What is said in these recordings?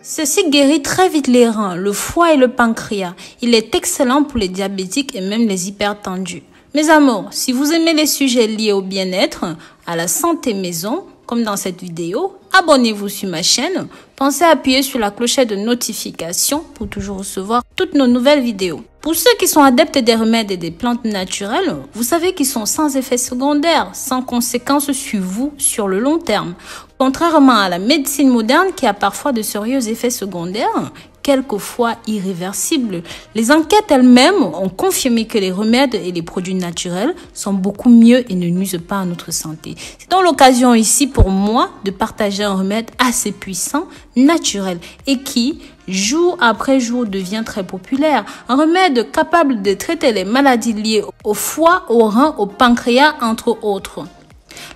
Ceci guérit très vite les reins, le foie et le pancréas. Il est excellent pour les diabétiques et même les hypertendus. Mes amours, si vous aimez les sujets liés au bien-être, à la santé maison, comme dans cette vidéo, abonnez-vous sur ma chaîne. Pensez à appuyer sur la clochette de notification pour toujours recevoir toutes nos nouvelles vidéos. Pour ceux qui sont adeptes des remèdes et des plantes naturelles, vous savez qu'ils sont sans effet secondaire, sans conséquences sur vous sur le long terme. Contrairement à la médecine moderne qui a parfois de sérieux effets secondaires, quelquefois irréversibles. Les enquêtes elles-mêmes ont confirmé que les remèdes et les produits naturels sont beaucoup mieux et ne nuisent pas à notre santé. C'est donc l'occasion ici pour moi de partager un remède assez puissant, naturel et qui, jour après jour, devient très populaire. Un remède capable de traiter les maladies liées au foie, au rein, au pancréas, entre autres.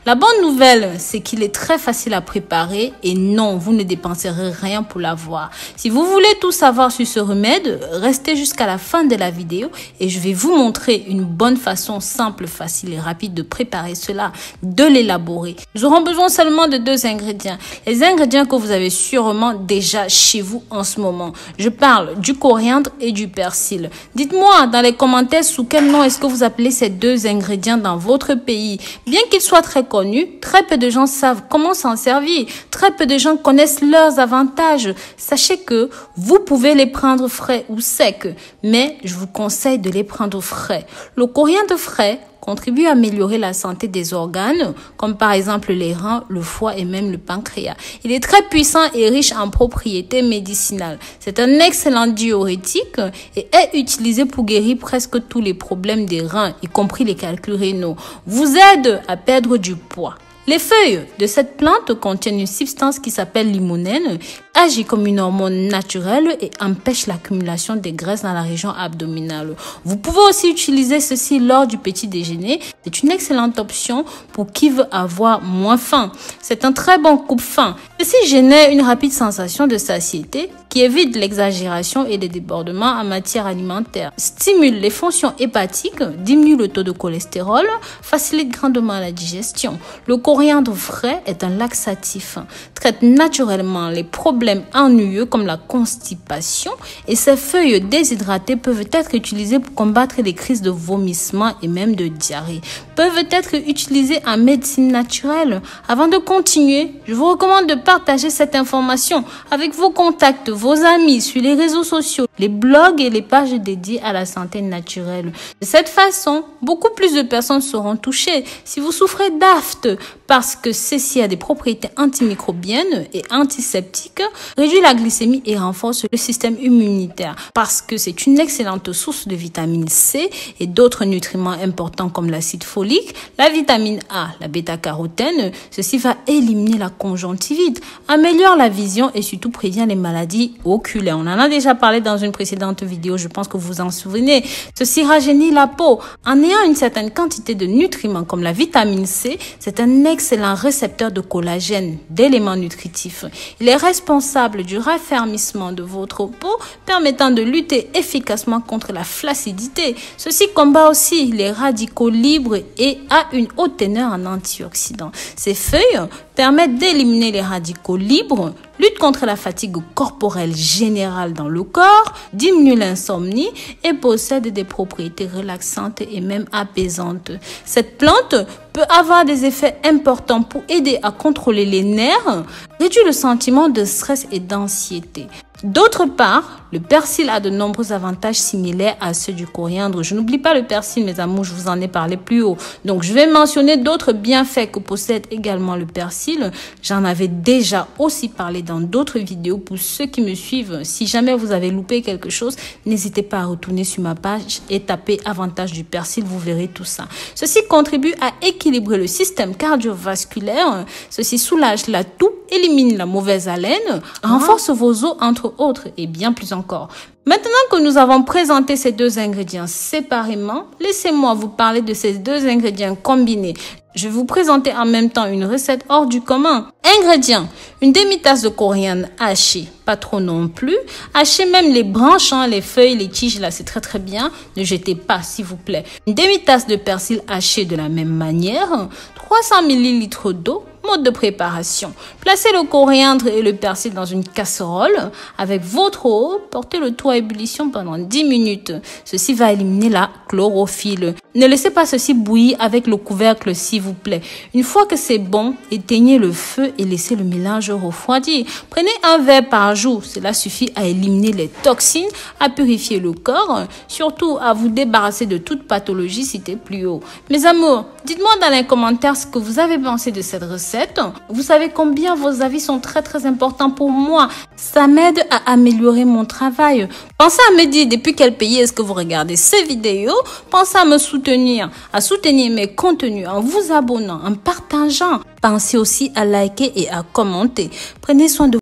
La bonne nouvelle, c'est qu'il est très facile à préparer et non, vous ne dépenserez rien pour l'avoir. Si vous voulez tout savoir sur ce remède, restez jusqu'à la fin de la vidéo et je vais vous montrer une bonne façon simple, facile et rapide de préparer cela, de l'élaborer. Nous aurons besoin seulement de 2 ingrédients. Les ingrédients que vous avez sûrement déjà chez vous en ce moment. Je parle du coriandre et du persil. Dites-moi dans les commentaires sous quel nom est-ce que vous appelez ces 2 ingrédients dans votre pays. Bien qu'ils soient très connus, très peu de gens savent comment s'en servir. Très peu de gens connaissent leurs avantages. Sachez que vous pouvez les prendre frais ou secs, mais je vous conseille de les prendre frais. Le coriandre frais contribue à améliorer la santé des organes, comme par exemple les reins, le foie et même le pancréas. Il est très puissant et riche en propriétés médicinales. C'est un excellent diurétique et est utilisé pour guérir presque tous les problèmes des reins, y compris les calculs rénaux. Vous aide à perdre du poids. Les feuilles de cette plante contiennent une substance qui s'appelle limonène, agit comme une hormone naturelle et empêche l'accumulation des graisses dans la région abdominale. Vous pouvez aussi utiliser ceci lors du petit déjeuner. C'est une excellente option pour qui veut avoir moins faim. C'est un très bon coupe-faim. Ceci génère une rapide sensation de satiété qui évite l'exagération et les débordements en matière alimentaire, stimule les fonctions hépatiques, diminue le taux de cholestérol, facilite grandement la digestion. Le coriandre frais est un laxatif, traite naturellement les problèmes ennuyeux comme la constipation et ses feuilles déshydratées peuvent être utilisées pour combattre les crises de vomissement et même de diarrhée. Peuvent être utilisées en médecine naturelle. Avant de continuer, je vous recommande de partager cette information avec vos contacts, vos amis sur les réseaux sociaux, les blogs et les pages dédiées à la santé naturelle. De cette façon, beaucoup plus de personnes seront touchées. Si vous souffrez d'aphte, parce que ceci a des propriétés antimicrobiennes et antiseptiques, réduit la glycémie et renforce le système immunitaire. Parce que c'est une excellente source de vitamine C et d'autres nutriments importants comme l'acide folique, la vitamine A, la bêta-carotène. Ceci va éliminer la conjonctivite, améliore la vision et surtout prévient les maladies oculaires. On en a déjà parlé dans une précédente vidéo, je pense que vous vous en souvenez. Ceci rajeunit la peau. En ayant une certaine quantité de nutriments comme la vitamine C, c'est un excellent récepteur de collagène, d'éléments nutritifs. Il est responsable du raffermissement de votre peau, permettant de lutter efficacement contre la flaccidité. Ceci combat aussi les radicaux libres et a une haute teneur en antioxydants. Ces feuilles permettent d'éliminer les radicaux libres, lutte contre la fatigue corporelle générale dans le corps, diminue l'insomnie et possède des propriétés relaxantes et même apaisantes. Cette plante peut avoir des effets importants pour aider à contrôler les nerfs, réduire le sentiment de stress et d'anxiété. D'autre part, le persil a de nombreux avantages similaires à ceux du coriandre. Je n'oublie pas le persil, mes amours, je vous en ai parlé plus haut. Donc, je vais mentionner d'autres bienfaits que possède également le persil. J'en avais déjà aussi parlé dans d'autres vidéos. Pour ceux qui me suivent, si jamais vous avez loupé quelque chose, n'hésitez pas à retourner sur ma page et taper avantages du persil, vous verrez tout ça. Ceci contribue à équilibrer le système cardiovasculaire. Ceci soulage la toux, élimine la mauvaise haleine, renforce vos os, entre autres, et bien plus encore. Maintenant que nous avons présenté ces 2 ingrédients séparément, laissez-moi vous parler de ces 2 ingrédients combinés. Je vais vous présenter en même temps une recette hors du commun. Ingrédients: une demi-tasse de coriandre haché, pas trop non plus. Hachez même les branches, les feuilles, les tiges, là c'est très bien. Ne jetez pas s'il vous plaît. Une demi-tasse de persil haché de la même manière. 300 ml d'eau. Mode de préparation. Placez le coriandre et le persil dans une casserole avec votre eau. Portez le tout à ébullition pendant 10 minutes. Ceci va éliminer la chlorophylle. Ne laissez pas ceci bouillir avec le couvercle s'il vous plaît. Une fois que c'est bon, éteignez le feu et laissez le mélange refroidir. Prenez un verre par jour. Cela suffit à éliminer les toxines, à purifier le corps, surtout à vous débarrasser de toute pathologie citée plus haut. Mes amours, dites-moi dans les commentaires ce que vous avez pensé de cette recette. Vous savez combien vos avis sont très importants pour moi. Ça m'aide à améliorer mon travail. Pensez à me dire depuis quel pays est-ce que vous regardez ces vidéos. Pensez à me soutenir, à soutenir mes contenus en vous abonnant, en partageant. Pensez aussi à liker et à commenter. Prenez soin de